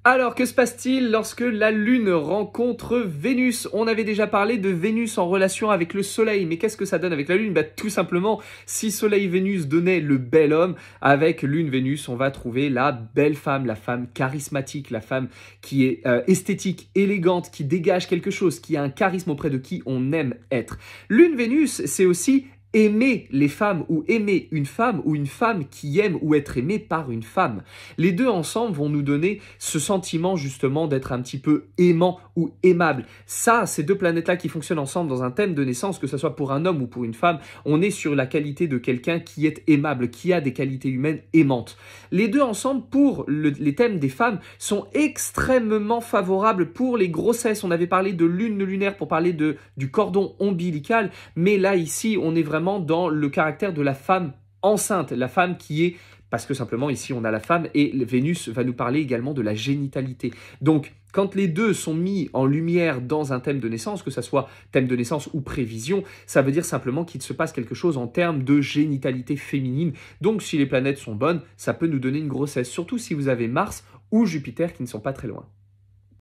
Alors, que se passe-t-il lorsque la Lune rencontre Vénus? On avait déjà parlé de Vénus en relation avec le Soleil, mais qu'est-ce que ça donne avec la Lune? Tout simplement, si Soleil-Vénus donnait le bel homme, avec Lune-Vénus, on va trouver la belle femme, la femme charismatique, la femme qui est esthétique, élégante, qui dégage quelque chose, qui a un charisme auprès de qui on aime être. Lune-Vénus, c'est aussi aimer les femmes ou aimer une femme qui aime ou être aimée par une femme. Les deux ensemble vont nous donner ce sentiment justement d'être un petit peu aimant ou aimable. Ça, ces deux planètes-là qui fonctionnent ensemble dans un thème de naissance, que ce soit pour un homme ou pour une femme, on est sur la qualité de quelqu'un qui est aimable, qui a des qualités humaines aimantes. Les deux ensemble, pour les thèmes des femmes, sont extrêmement favorables pour les grossesses. On avait parlé de lune lunaire pour parler du cordon ombilical, mais là, ici, on est vraiment dans le caractère de la femme enceinte, la femme qui est, parce que simplement ici on a la femme et Vénus va nous parler également de la génitalité. Donc quand les deux sont mis en lumière dans un thème de naissance, que ce soit thème de naissance ou prévision, ça veut dire simplement qu'il se passe quelque chose en termes de génitalité féminine. Donc si les planètes sont bonnes, ça peut nous donner une grossesse, surtout si vous avez Mars ou Jupiter qui ne sont pas très loin.